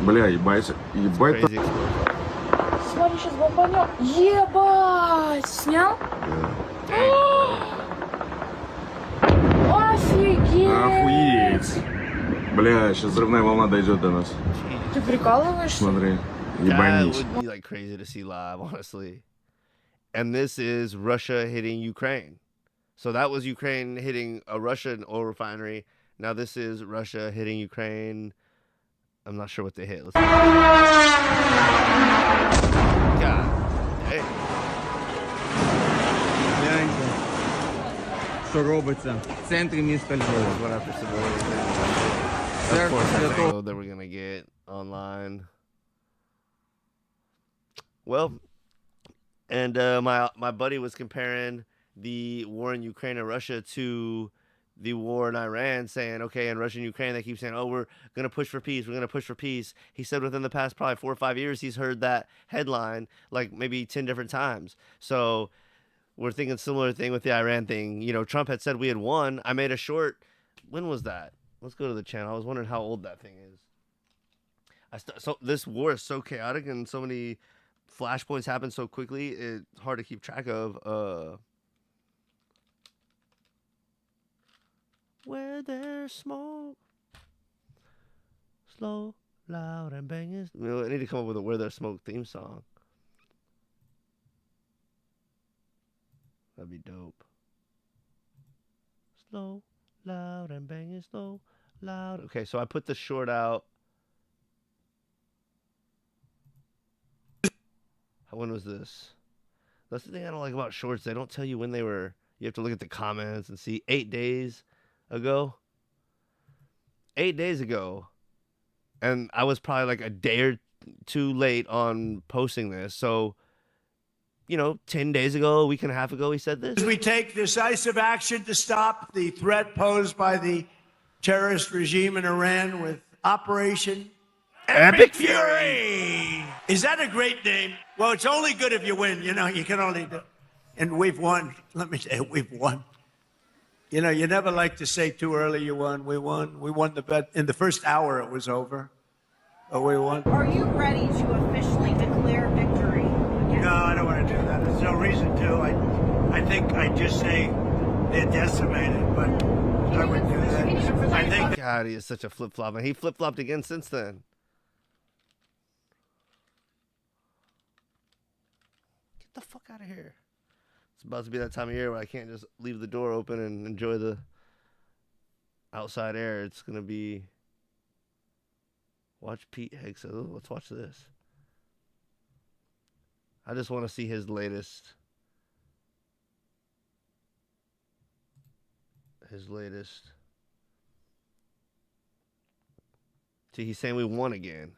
Бля, ебать. Ебать. Crazy explosion. Смотри, сейчас бомбанет. Ебать! Снял? Офигеть! Охуеть. Бля, сейчас взрывная волна дойдет до нас. Ты прикалываешься? Смотри. That would be like crazy to see live, honestly. And this is Russia hitting Ukraine. So that was Ukraine hitting a Russian oil refinery. Now this is Russia hitting Ukraine. I'm not sure what they hit. Let's God dang. Що робиться в центрі міста Львова. One after civilians. Of course, that's the angle that we're gonna get online. Well, and my buddy was comparing the war in Ukraine and Russia to the war in Iran, saying, okay, in Russia and Ukraine, they keep saying, oh, we're going to push for peace. We're going to push for peace. He said within the past probably 4 or 5 years, he's heard that headline like maybe 10 different times. So we're thinking similar thing with the Iran thing. You know, Trump had said we had won. I made a short. When was that? Let's go to the channel. I was wondering how old that thing is. So this war is so chaotic and so many flashpoints happen so quickly. It's hard to keep track of. Where there's smoke, slow, loud, and banging. You know, I need to come up with a Where There's Smoke theme song. That'd be dope. Slow, loud, and banging. Slow, loud. Okay, so I put the short out. When was this? That's the thing I don't like about shorts. They don't tell you when they were. You have to look at the comments and see 8 days ago. 8 days ago. And I was probably like a day or two late on posting this. So, you know, 10 days ago, a week and a half ago, he said this. We take decisive action to stop the threat posed by the terrorist regime in Iran with Operation Epic Fury. Is that a great name? Well, it's only good if you win. You know, you can only do. And we've won. Let me tell you, we've won. You know, you never like to say too early you won. We won. We won the bet. In the first hour, it was over. But we won. Are you ready to officially declare victory? No, I don't want to do that. There's no reason to. I think I'd just say they're decimated, but I wouldn't do that. I think. God, he is such a flip-flop. And he flip-flopped again since then. Get the fuck out of here. It's about to be that time of year where I can't just leave the door open and enjoy the outside air. It's going to be... Watch Pete Hicks. Oh, let's watch this. I just want to see his latest... See, he's saying we won again.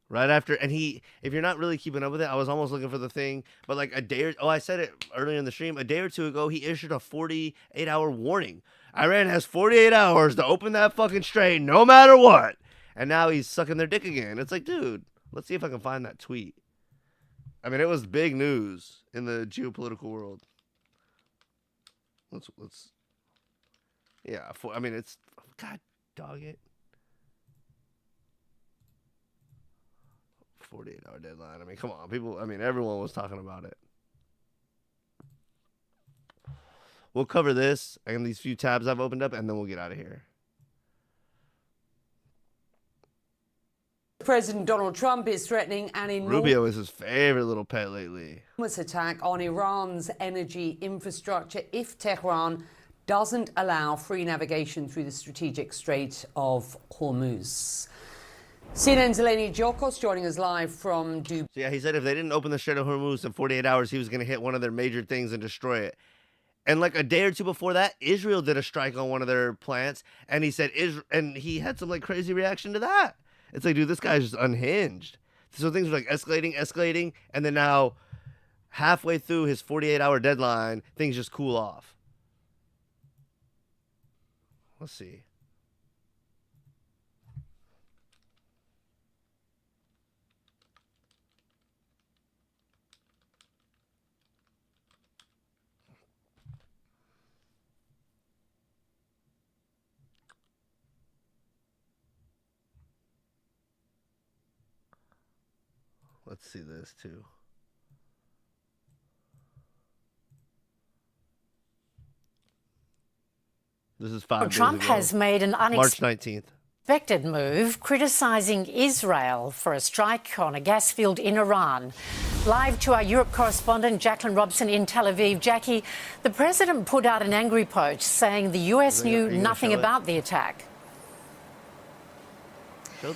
Right after, and he, if you're not really keeping up with it, I was almost looking for the thing, but like a day or, oh, I said it earlier in the stream, a day or two ago, he issued a 48-hour warning. Iran has 48 hours to open that fucking strait no matter what. And now he's sucking their dick again. It's like, dude, let's see if I can find that tweet. I mean, it was big news in the geopolitical world. Let's, yeah, I mean, it's, God dog it. 48-hour deadline. I mean, come on, people. I mean, everyone was talking about it. We'll cover this and these few tabs I've opened up, and then we'll get out of here. President Donald Trump is threatening an Rubio is his favorite little pet lately. enormous attack on Iran's energy infrastructure if Tehran doesn't allow free navigation through the strategic Strait of Hormuz. CNN's Eleni Giokos joining us live from Dubai. So yeah, he said if they didn't open the Strait of Hormuz in 48 hours, he was going to hit one of their major things and destroy it. And like a day or two before that, Israel did a strike on one of their plants, and he said and he had some like crazy reaction to that. It's like, dude, this guy's just unhinged. So things were like escalating, and then now halfway through his 48-hour deadline, things just cool off. Let's see. Let's see this too. This is 5 days Trump ago. has made an March 19th. Expected move, criticising Israel for a strike on a gas field in Iran. Live to our Europe correspondent, Jacqueline Robson in Tel Aviv. Jackie, the president put out an angry post saying the US knew nothing about the attack.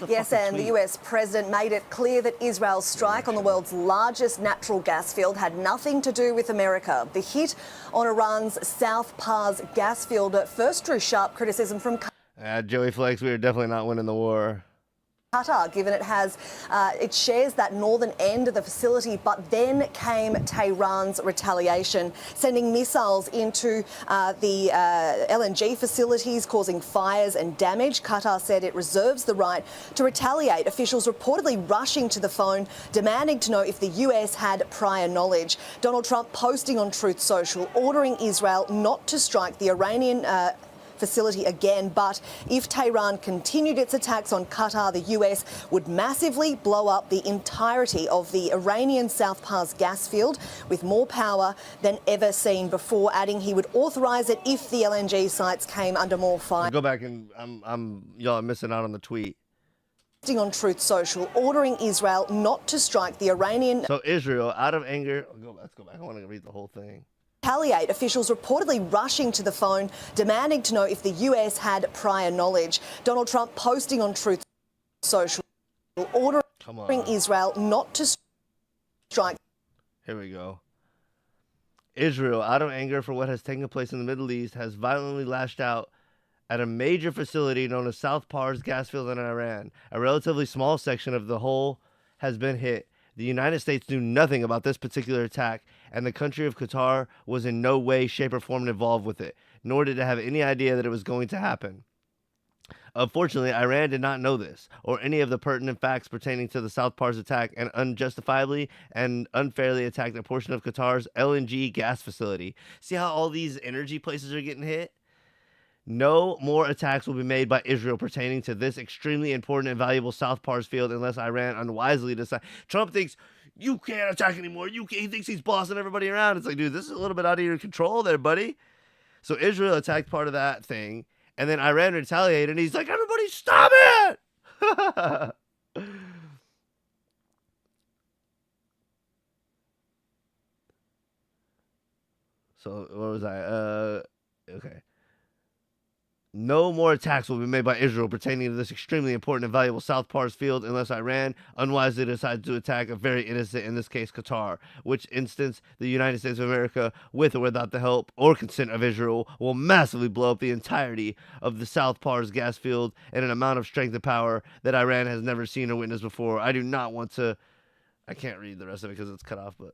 Yes, and the US president made it clear that Israel's strike on the world's largest natural gas field had nothing to do with America. The hit on Iran's South Pars gas field first drew sharp criticism from Joey Flex, we are definitely not winning the war. Qatar, given it shares that northern end of the facility, but then came Tehran's retaliation, sending missiles into the LNG facilities, causing fires and damage. Qatar said it reserves the right to retaliate, officials reportedly rushing to the phone, demanding to know if the US had prior knowledge. Donald Trump posting on Truth Social, ordering Israel not to strike the Iranian facility again, but if Tehran continued its attacks on Qatar, the US would massively blow up the entirety of the Iranian South Pars gas field with more power than ever seen before, adding he would authorise it if the LNG sites came under more fire. Go back and y'all are missing out on the tweet. On Truth Social, ordering Israel not to strike the Iranian. So Israel, out of anger, let's go back. I want to read the whole thing. Retaliate, officials reportedly rushing to the phone, demanding to know if the US had prior knowledge. Donald Trump posting on Truth Social, ordering Israel not to strike. Here we go. Israel, out of anger for what has taken place in the Middle East, has violently lashed out at a major facility known as South Pars gas field in Iran. A relatively small section of the whole has been hit. The United States knew nothing about this particular attack, and the country of Qatar was in no way, shape, or form involved with it, nor did it have any idea that it was going to happen. Unfortunately, Iran did not know this, or any of the pertinent facts pertaining to the South Pars attack, and unjustifiably and unfairly attacked a portion of Qatar's LNG gas facility. See how all these energy places are getting hit? No more attacks will be made by Israel pertaining to this extremely important and valuable South Pars field unless Iran unwisely decides. Trump thinks you can't attack anymore. He thinks he's bossing everybody around. It's like, dude, this is a little bit out of your control there, buddy. So Israel attacked part of that thing, and then Iran retaliated, and he's like, everybody stop it! So what was I? Okay. No more attacks will be made by Israel pertaining to this extremely important and valuable South Pars field unless Iran unwisely decides to attack a very innocent, in this case Qatar, which instance the United States of America, with or without the help or consent of Israel, will massively blow up the entirety of the South Pars gas field in an amount of strength and power that Iran has never seen or witnessed before. I do not want to... I can't read the rest of it because it's cut off, but...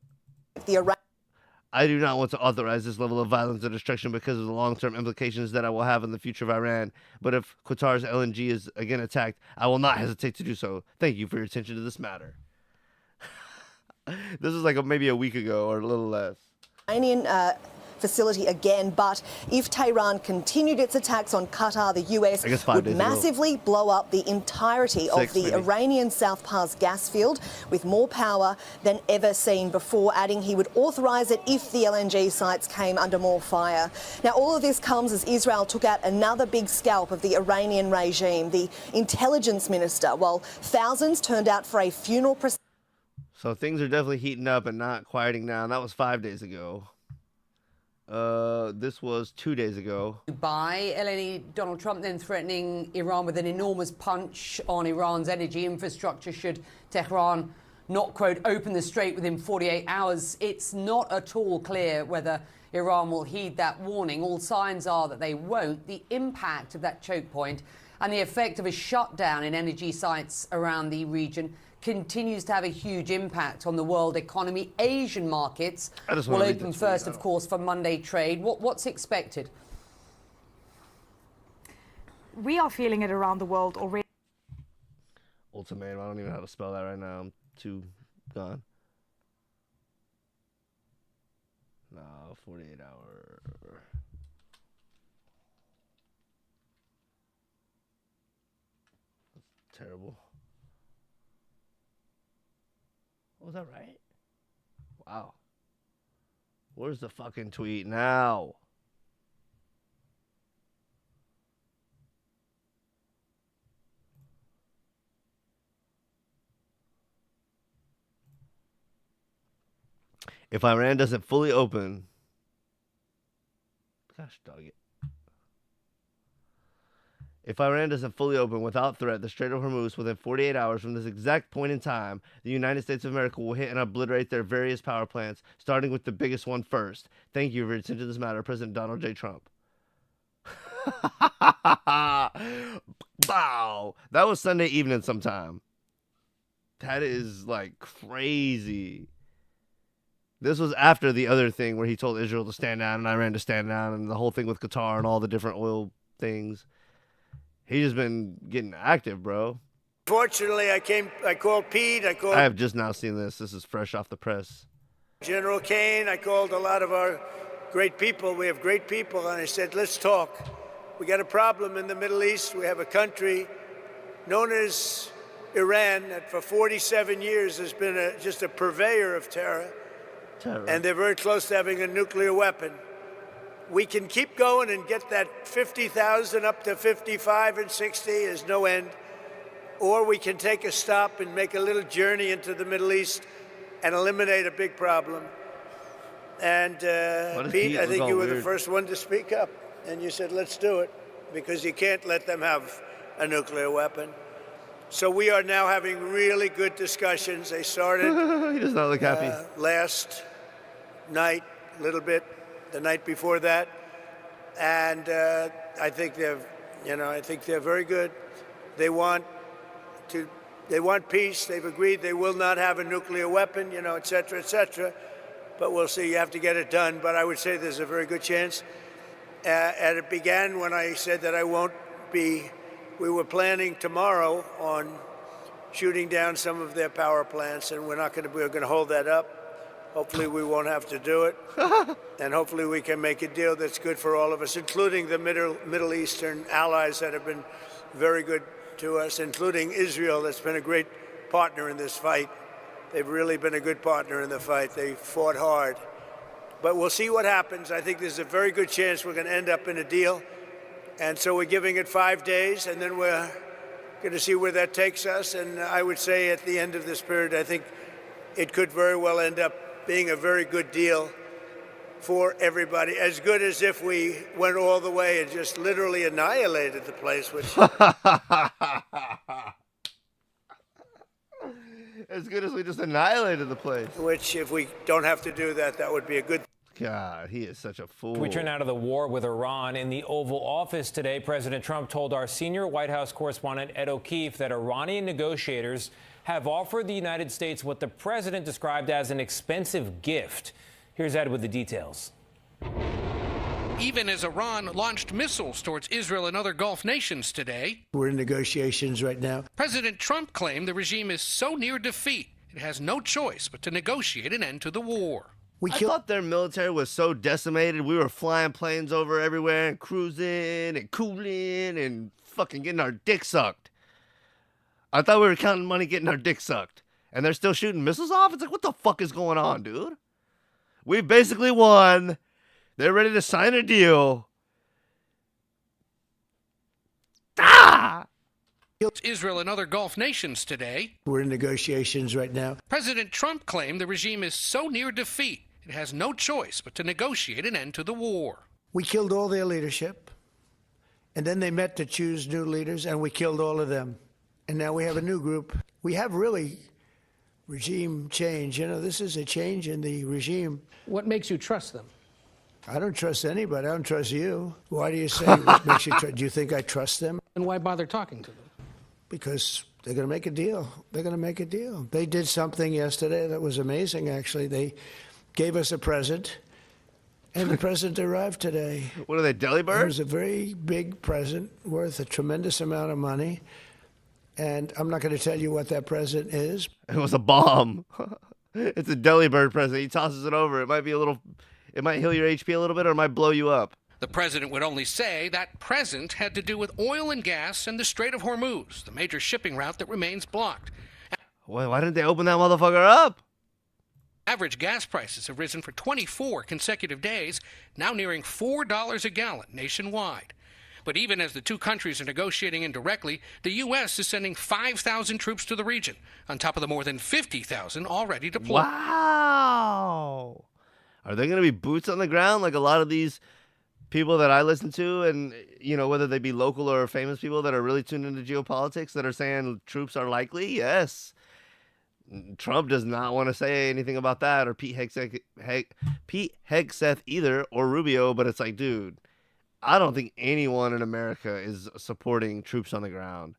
I do not want to authorize this level of violence and destruction because of the long-term implications that I will have in the future of Iran. But if Qatar's LNG is again attacked, I will not hesitate to do so. Thank you for your attention to this matter. This is like maybe a week ago or a little less. Iranian facility again, but if Tehran continued its attacks on Qatar, the US would massively blow up the entirety of the Iranian South Pars gas field with more power than ever seen before, adding he would authorise it if the LNG sites came under more fire. Now, all of this comes as Israel took out another big scalp of the Iranian regime, the intelligence minister, while thousands turned out for a funeral procession. So things are definitely heating up and not quieting down. That was 5 days ago. This was 2 days ago. By Eleni, Donald Trump then threatening Iran with an enormous punch on Iran's energy infrastructure should Tehran not, quote, open the strait within 48 hours. It's not at all clear whether Iran will heed that warning. All signs are that they won't. The impact of that choke point and the effect of a shutdown in energy sites around the region continues to have a huge impact on the world economy. Asian markets will open first, of course, for Monday trade. What's expected? We are feeling it around the world already. Ultimatum. I don't even know how to spell that right now. I'm too gone. No, 48 hour. That's terrible. Was that right? Wow. Where's the fucking tweet now? If Iran doesn't fully open... Gosh, dog it. If Iran doesn't fully open without threat the Strait of Hormuz within 48 hours from this exact point in time, the United States of America will hit and obliterate their various power plants, starting with the biggest one first. Thank you for your attention to this matter, President Donald J. Trump. Wow. That was Sunday evening sometime. That is like crazy. This was after the other thing where he told Israel to stand down and Iran to stand down and the whole thing with Qatar and all the different oil things. He's just been getting active, bro. Fortunately, I called Pete. I have just now seen this. This is fresh off the press. General Kane. I called a lot of our great people. We have great people. And I said, let's talk. We got a problem in the Middle East. We have a country known as Iran that for 47 years has been just a purveyor of terror. And they're very close to having a nuclear weapon. We can keep going and get that 50,000 up to 55 and 60 is no end. Or we can take a stop and make a little journey into the Middle East and eliminate a big problem. And Pete, I think you were the first one to speak up. And you said, let's do it, because you can't let them have a nuclear weapon. So we are now having really good discussions. They started he does not look happy. Last night, a little bit, the night before that. And I think they're very good. They want peace. They've agreed they will not have a nuclear weapon, et cetera, et cetera. But we'll see. You have to get it done. But I would say there's a very good chance. And it began when I said that we were planning tomorrow on shooting down some of their power plants, and we're going to hold that up. Hopefully we won't have to do it. And hopefully we can make a deal that's good for all of us, including the Middle Eastern allies that have been very good to us, including Israel, that's been a great partner in this fight. They've really been a good partner in the fight. They fought hard. But we'll see what happens. I think there's a very good chance we're going to end up in a deal. And so we're giving it 5 days, and then we're going to see where that takes us. And I would say at the end of this period, I think it could very well end up being a very good deal for everybody, as good as if we went all the way and just literally annihilated the place, which... As good as we just annihilated the place. Which, if we don't have to do that, that would be a good... God, he is such a fool. We turn now to the war with Iran. In the Oval Office today, President Trump told our senior White House correspondent Ed O'Keefe that Iranian negotiators have offered the United States what the president described as an expensive gift. Here's Ed with the details. Even as Iran launched missiles towards Israel and other Gulf nations today. We're in negotiations right now. President Trump claimed the regime is so near defeat, it has no choice but to negotiate an end to the war. I thought their military was so decimated. We were flying planes over everywhere and cruising and cooling and fucking getting our dick sucked. I thought we were counting money getting our dick sucked. And they're still shooting missiles off? It's like, what the fuck is going on, dude? We basically won. They're ready to sign a deal. Israel and other Gulf nations today. We're in negotiations right now. President Trump claimed the regime is so near defeat, it has no choice but to negotiate an end to the war. We killed all their leadership, and then they met to choose new leaders, and we killed all of them. And now we have a new group. We have really regime change. This is a change in the regime. What makes you trust them? I don't trust anybody. I don't trust you. Why do you say what makes you trust? Do you think I trust them? And why bother talking to them? Because they're going to make a deal. They're going to make a deal. They did something yesterday that was amazing, actually. They gave us a present, and the present arrived today. What are they, deli birds? It was a very big present worth a tremendous amount of money. And I'm not going to tell you what that present is. It was a bomb. It's a deli bird present. He tosses it over. It might heal your HP a little bit, or it might blow you up. The president would only say that present had to do with oil and gas and the Strait of Hormuz, the major shipping route that remains blocked. Well, why didn't they open that motherfucker up? Average gas prices have risen for 24 consecutive days, now nearing $4 a gallon nationwide. But even as the two countries are negotiating indirectly, the U.S. is sending 5,000 troops to the region, on top of the more than 50,000 already deployed. Wow. Are there going to be boots on the ground like a lot of these people that I listen to, and whether they be local or famous people that are really tuned into geopolitics that are saying troops are likely? Yes. Trump does not want to say anything about that, or Pete Hegseth either, or Rubio, but it's like, dude, I don't think anyone in America is supporting troops on the ground.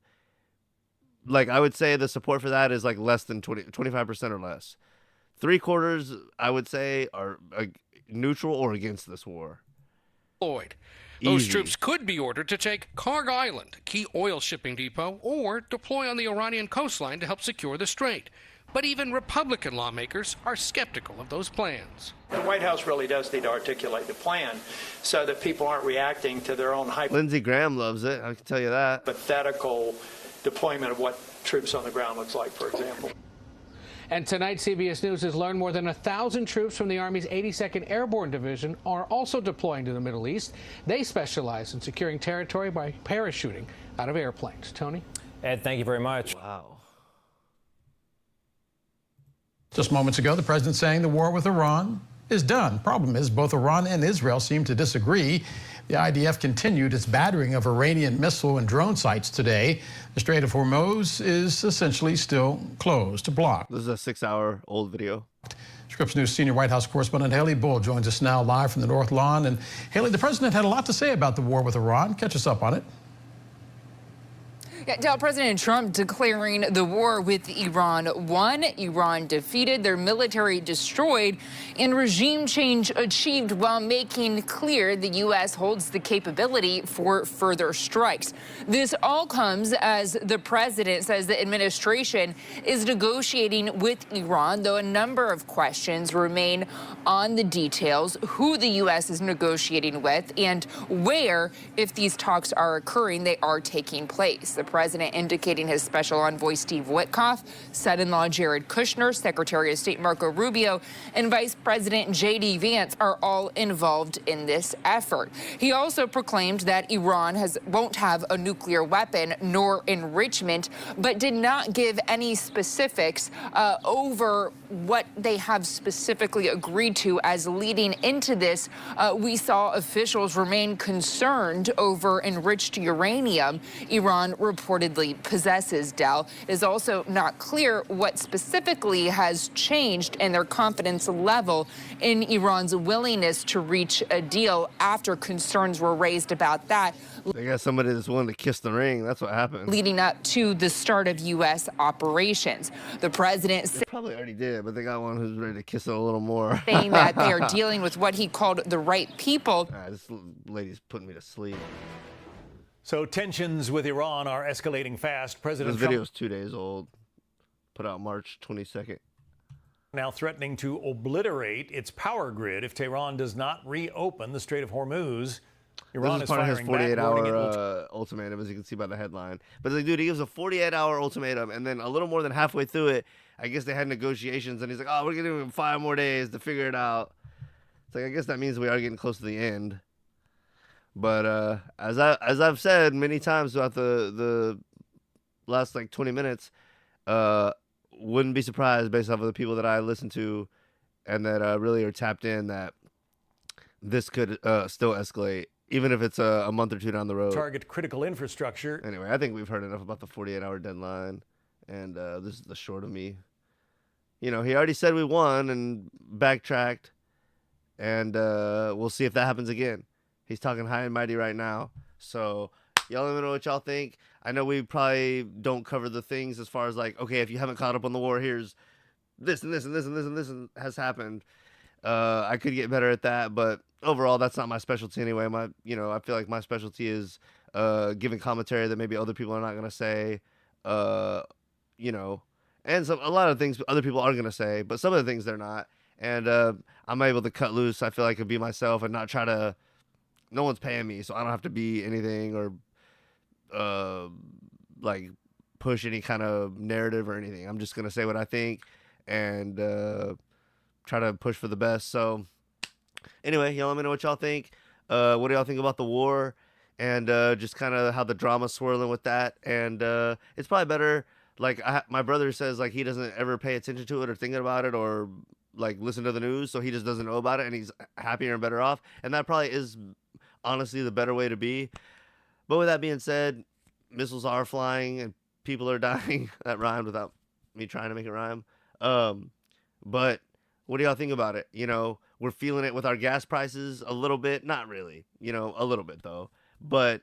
Like, I would say the support for that is like less than 25% or less. 3/4, I would say, are neutral or against this war. Those Easy. troops could be ordered to take Karg Island, a key oil shipping depot, or deploy on the Iranian coastline to help secure the strait. But even Republican lawmakers are skeptical of those plans. The White House really does need to articulate the plan so that people aren't reacting to their own Lindsey Graham loves it, I can tell you that. Hypothetical deployment of what troops on the ground looks like, for example. And tonight, CBS News has learned more than 1,000 troops from the Army's 82nd Airborne Division are also deploying to the Middle East. They specialize in securing territory by parachuting out of airplanes. Tony? Ed, thank you very much. Wow. Just moments ago, the president saying the war with Iran is done. Problem is, both Iran and Israel seem to disagree. The IDF continued its battering of Iranian missile and drone sites today. The Strait of Hormuz is essentially still closed, blocked. This is a 6-hour-old video. Scripps News senior White House correspondent Haley Bull joins us now live from the North Lawn. And Haley, the president had a lot to say about the war with Iran. Catch us up on it. Yeah, Dale, President Trump declaring the war with Iran won, Iran defeated, their military destroyed, and regime change achieved, while making clear the U.S. holds the capability for further strikes. This all comes as the president says the administration is negotiating with Iran, though a number of questions remain on the details, who the U.S. is negotiating with, and where, if these talks are occurring, they are taking place. The president indicating his special envoy Steve Witkoff, son-in-law Jared Kushner, Secretary of State Marco Rubio, and Vice President J.D. Vance are all involved in this effort. He also proclaimed that Iran won't have a nuclear weapon nor enrichment, but did not give any specifics over what they have specifically agreed to. As leading into this, we saw officials remain concerned over enriched uranium Iran reportedly possesses. Dell, it is also not clear what specifically has changed in their confidence level in Iran's willingness to reach a deal after concerns were raised about that. They got somebody that's willing to kiss the ring. That's what happened. Leading up to the start of U.S. operations. The president they probably already did, but they got one who's ready to kiss it a little more. saying that they are dealing with what he called the right people. This lady's putting me to sleep. So tensions with Iran are escalating fast. President This Trump video's 2 days old. Put out March 22nd. now threatening to obliterate its power grid if Tehran does not reopen the Strait of Hormuz. Iran This is is part of his firing back, warning it will 48-hour ultimatum, as you can see by the headline. But like, dude, he gives a 48-hour ultimatum, and then a little more than halfway through it, I guess they had negotiations, and he's like, "Oh, we're gonna give him 5 more days to figure it out." It's like, I guess that means we are getting close to the end. But as I've said many times throughout the last like 20 minutes, wouldn't be surprised based off of the people that I listen to, and that really are tapped in, that this could still escalate, even if it's a month or two down the road. target critical infrastructure. Anyway, I think we've heard enough about the 48-hour deadline, and this is the short of me. You know, he already said we won and backtracked, and we'll see if that happens again. He's talking high and mighty right now. So y'all let me know what y'all think. I know we probably don't cover the things as far as like, okay, if you haven't caught up on the war, here's this and this and this and this and this has happened. I could get better at that, but overall, that's not my specialty anyway. I feel like my specialty is giving commentary that maybe other people are not gonna say, and a lot of things other people are gonna say, but some of the things they're not. And I'm able to cut loose. I feel like I can be myself and not try to. No one's paying me, so I don't have to be anything or like push any kind of narrative or anything. I'm just gonna say what I think and try to push for the best. So anyway, y'all let me know what y'all think. What do y'all think about the war? and just kind of how the drama's swirling with that. And it's probably better. Like my brother says, like he doesn't ever pay attention to it or thinking about it or like listen to the news, so he just doesn't know about it, and he's happier and better off. And that probably is honestly the better way to be. But with that being said, missiles are flying and people are dying. That rhymed without me trying to make it rhyme. But what do y'all think about it? You know, we're feeling it with our gas prices a little bit. Not really, you know, a little bit though. But,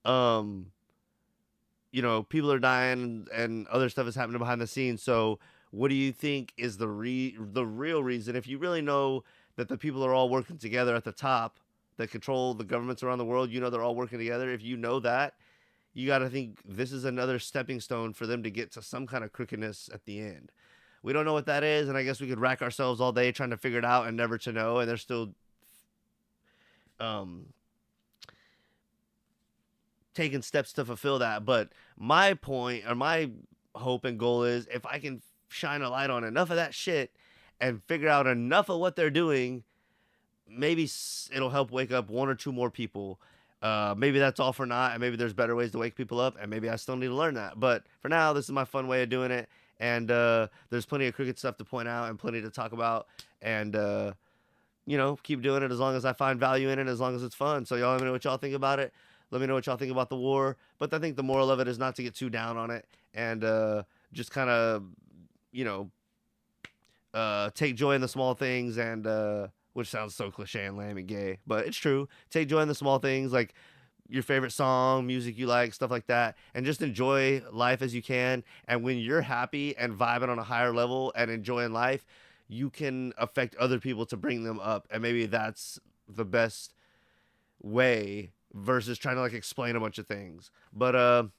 you know, people are dying and other stuff is happening behind the scenes. So what do you think is the real reason? If you really know that the people are all working together at the top that control the governments around the world, you know, they're all working together. If you know that, you got to think this is another stepping stone for them to get to some kind of crookedness at the end. We don't know what that is, and I guess we could rack ourselves all day trying to figure it out and never to know, and they're still taking steps to fulfill that. But my point, or my hope and goal is, if I can shine a light on enough of that shit and figure out enough of what they're doing, maybe it'll help wake up one or two more people. Maybe that's all for naught, and maybe there's better ways to wake people up, and maybe I still need to learn that. But for now, this is my fun way of doing it, and there's plenty of cricket stuff to point out and plenty to talk about, and you know, keep doing it as long as I find value in it, as long as it's fun. So y'all let me know what y'all think about it. Let me know what y'all think about the war. But I think the moral of it is not to get too down on it, and just kind of, you know, take joy in the small things, and which sounds so cliche and lame and gay, but it's true. Take joy in the small things, like your favorite song, music you like, stuff like that, and just enjoy life as you can. And when you're happy and vibing on a higher level and enjoying life, you can affect other people to bring them up. And maybe that's the best way versus trying to like explain a bunch of things. But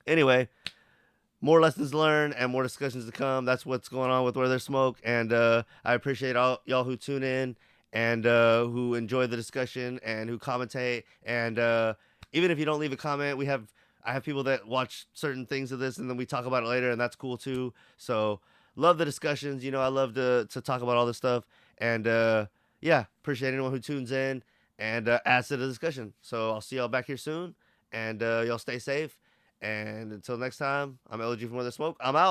anyway, more lessons learned and more discussions to come. That's what's going on with Where There's Smoke. And I appreciate all y'all who tune in and who enjoy the discussion and who commentate. And even if you don't leave a comment, I have people that watch certain things of this and then we talk about it later, and that's cool too. So love the discussions. You know, I love to talk about all this stuff. And yeah, appreciate anyone who tunes in and adds to the discussion. So I'll see y'all back here soon. And y'all stay safe. And until next time, I'm LG from Where There's Smoke. I'm out.